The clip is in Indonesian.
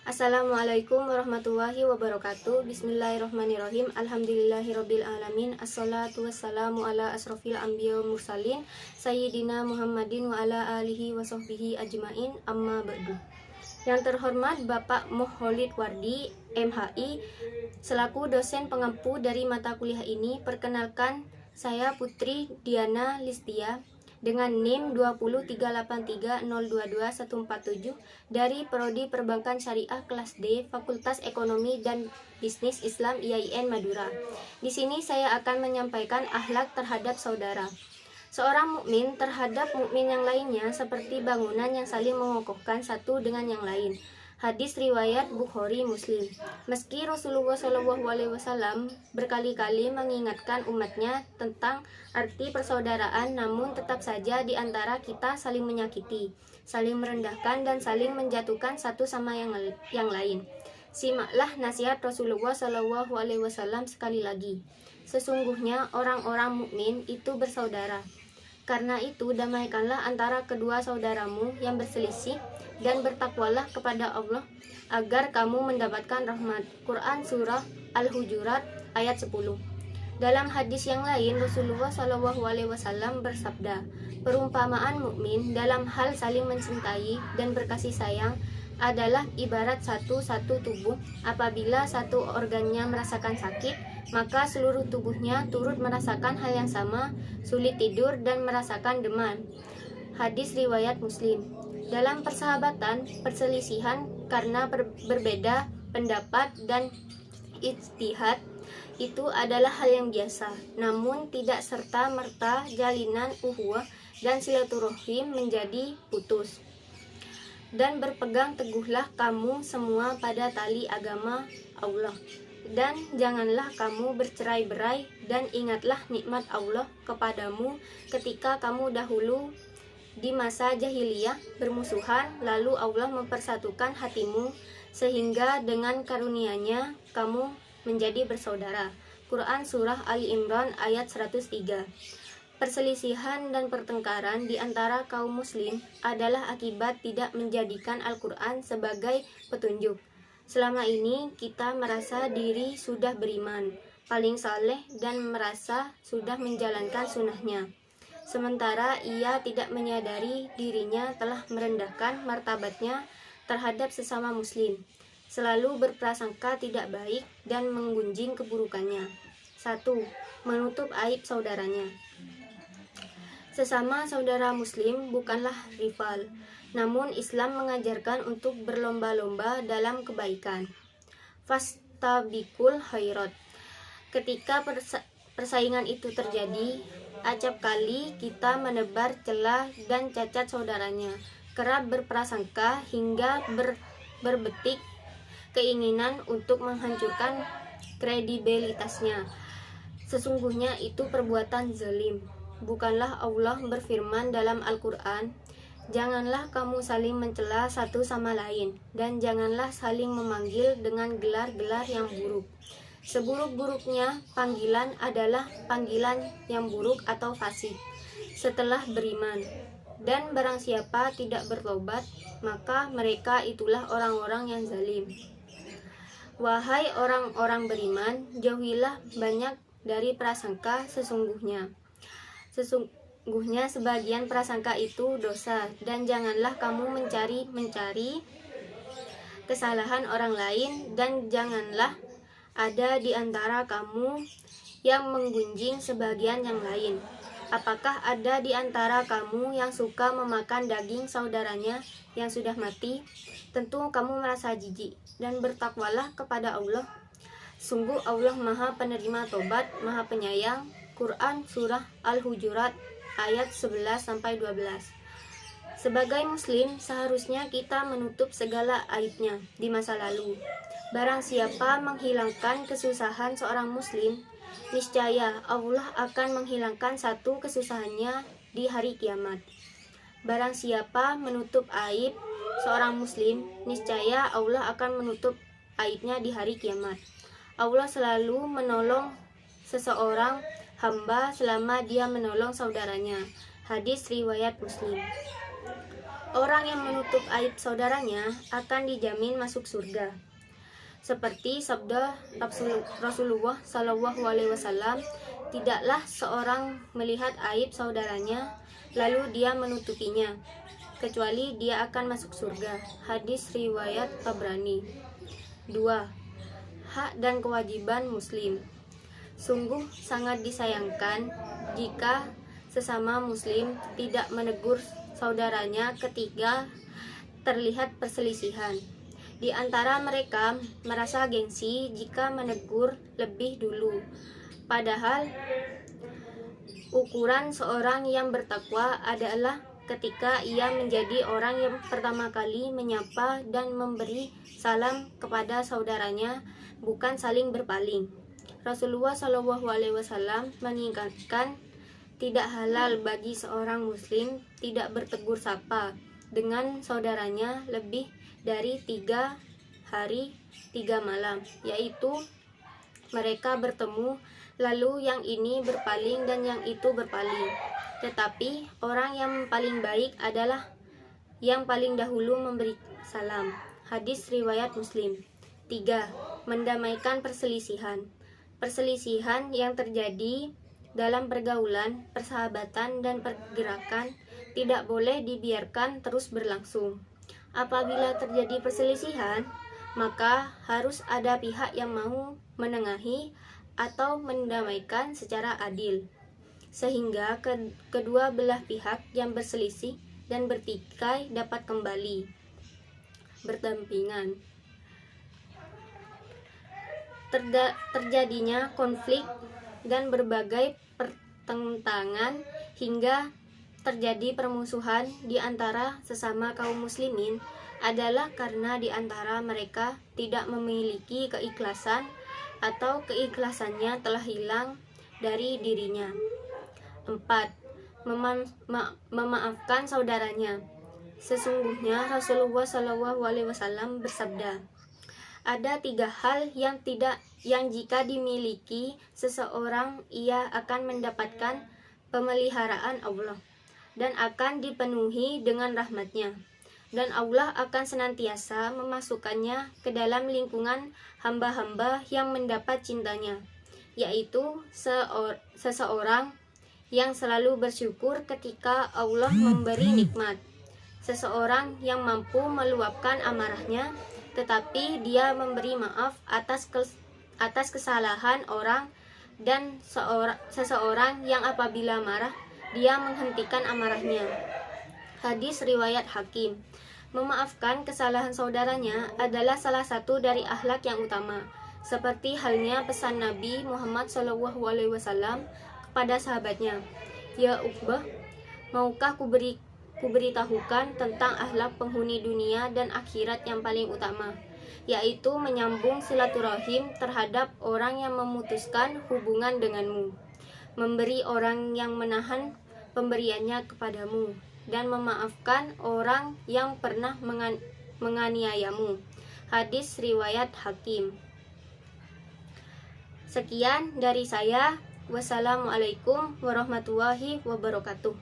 Assalamualaikum warahmatullahi wabarakatuh. Bismillahirrahmanirrahim. Alhamdulillahirabbil alamin. Assalatu wassalamu ala asrofil anbiya wal mursalin sayyidina Muhammadin wa ala alihi wa sahbihi ajmain. Amma ba'du. Yang terhormat Bapak Moholid Wardi, MHI, selaku dosen pengampu dari mata kuliah ini, perkenalkan saya Putri Diana Listia dengan NIM 20383022147 dari Prodi Perbankan Syariah kelas D, Fakultas Ekonomi dan Bisnis Islam IAIN Madura. Di sini saya akan menyampaikan akhlak terhadap saudara. Seorang mukmin terhadap mukmin yang lainnya seperti bangunan yang saling mengokohkan satu dengan yang lain. Hadis riwayat Bukhari Muslim. Meski Rasulullah SAW berkali-kali mengingatkan umatnya tentang arti persaudaraan, namun tetap saja di antara kita saling menyakiti, saling merendahkan, dan saling menjatuhkan satu sama yang lain. Simaklah nasihat Rasulullah SAW sekali lagi. Sesungguhnya orang-orang mukmin itu bersaudara. Karena itu, damaikanlah antara kedua saudaramu yang berselisih dan bertakwalah kepada Allah agar kamu mendapatkan rahmat. Quran Surah Al-Hujurat ayat 10. Dalam hadis yang lain, Rasulullah SAW bersabda, perumpamaan mukmin dalam hal saling mencintai dan berkasih sayang adalah ibarat satu tubuh. Apabila satu organnya merasakan sakit, maka seluruh tubuhnya turut merasakan hal yang sama, sulit tidur dan merasakan demam. Hadis riwayat Muslim. Dalam persahabatan, perselisihan karena berbeda pendapat dan ijtihad itu adalah hal yang biasa, namun tidak serta-merta jalinan ukhuwah dan silaturahim menjadi putus. Dan berpegang teguhlah kamu semua pada tali agama Allah, dan janganlah kamu bercerai-berai, dan ingatlah nikmat Allah kepadamu ketika kamu dahulu di masa jahiliyah bermusuhan, lalu Allah mempersatukan hatimu sehingga dengan karunia-Nya kamu menjadi bersaudara. Quran Surah Ali Imran ayat 103. Perselisihan dan pertengkaran di antara kaum muslim adalah akibat tidak menjadikan Al-Quran sebagai petunjuk. Selama ini kita merasa diri sudah beriman, paling saleh, dan merasa sudah menjalankan sunnahnya. Sementara ia tidak menyadari dirinya telah merendahkan martabatnya terhadap sesama muslim, selalu berprasangka tidak baik dan menggunjing keburukannya. 1. Menutup aib saudaranya. Sesama saudara muslim bukanlah rival, namun Islam mengajarkan untuk berlomba-lomba dalam kebaikan. Fastabikul khairat. Ketika persaingan itu terjadi, acap kali kita menebar celah dan cacat saudaranya, kerap berprasangka hingga berbetik keinginan untuk menghancurkan kredibilitasnya. Sesungguhnya itu perbuatan zalim. Bukanlah Allah berfirman dalam Al-Quran, janganlah kamu saling mencela satu sama lain, dan janganlah saling memanggil dengan gelar-gelar yang buruk. Seburuk-buruknya panggilan adalah panggilan yang buruk atau fasik setelah beriman. Dan barang siapa tidak bertobat, maka mereka itulah orang-orang yang zalim. Wahai orang-orang beriman, jauhilah banyak dari prasangka. Sesungguhnya sebagian prasangka itu dosa, dan janganlah kamu mencari kesalahan orang lain, dan janganlah ada di antara kamu yang menggunjing sebagian yang lain. Apakah ada di antara kamu yang suka memakan daging saudaranya yang sudah mati? Tentu kamu merasa jijik, dan bertakwalah kepada Allah. Sungguh Allah Maha Penerima Tobat, Maha Penyayang. Quran Surah Al-Hujurat ayat 11-12. Sebagai muslim, seharusnya kita menutup segala aibnya di masa lalu. Barang siapa menghilangkan kesusahan seorang muslim, niscaya Allah akan menghilangkan satu kesusahannya di hari kiamat. Barang siapa menutup aib seorang muslim, niscaya Allah akan menutup aibnya di hari kiamat. Allah selalu menolong seseorang hamba selama dia menolong saudaranya. Hadis riwayat Muslim. Orang yang menutup aib saudaranya akan dijamin masuk surga. Seperti sabda Rasulullah SAW, tidaklah seorang melihat aib saudaranya lalu dia menutupinya, kecuali dia akan masuk surga. Hadis riwayat Tabrani. 2. Hak dan kewajiban Muslim. Sungguh sangat disayangkan jika sesama Muslim tidak menegur saudaranya ketika terlihat perselisihan. Di antara mereka merasa gengsi jika menegur lebih dulu. Padahal ukuran seorang yang bertakwa adalah ketika ia menjadi orang yang pertama kali menyapa dan memberi salam kepada saudaranya, bukan saling berpaling. Rasulullah SAW mengingatkan tidak halal bagi seorang muslim tidak bertegur sapa dengan saudaranya lebih dari 3 hari 3 malam, yaitu mereka bertemu lalu yang ini berpaling dan yang itu berpaling. Tetapi orang yang paling baik adalah yang paling dahulu memberi salam. Hadis riwayat Muslim. 3. Mendamaikan perselisihan. Perselisihan yang terjadi dalam pergaulan, persahabatan, dan pergerakan tidak boleh dibiarkan terus berlangsung. Apabila terjadi perselisihan, maka harus ada pihak yang mau menengahi atau mendamaikan secara adil, sehingga kedua belah pihak yang berselisih dan bertikai dapat kembali berdampingan. Terjadinya konflik dan berbagai pertentangan hingga terjadi permusuhan di antara sesama kaum muslimin adalah karena di antara mereka tidak memiliki keikhlasan atau keikhlasannya telah hilang dari dirinya. 4. Memaafkan saudaranya. Sesungguhnya Rasulullah SAW bersabda, ada 3 hal yang jika dimiliki seseorang ia akan mendapatkan pemeliharaan Allah dan akan dipenuhi dengan rahmatnya, dan Allah akan senantiasa memasukkannya ke dalam lingkungan hamba-hamba yang mendapat cintanya, yaitu seseorang yang selalu bersyukur ketika Allah memberi nikmat, seseorang yang mampu meluapkan amarahnya tetapi dia memberi maaf atas kesalahan orang, dan seseorang yang apabila marah dia menghentikan amarahnya. Hadis riwayat Hakim. Memaafkan kesalahan saudaranya adalah salah satu dari akhlak yang utama, seperti halnya pesan Nabi Muhammad SAW kepada sahabatnya, ya Uqbah, maukah kuberitahukan tentang akhlak penghuni dunia dan akhirat yang paling utama, yaitu menyambung silaturahim terhadap orang yang memutuskan hubungan denganmu, memberi orang yang menahan pemberiannya kepadamu, dan memaafkan orang yang pernah menganiayamu. Hadis riwayat Hakim. Sekian dari saya. Wassalamualaikum warahmatullahi wabarakatuh.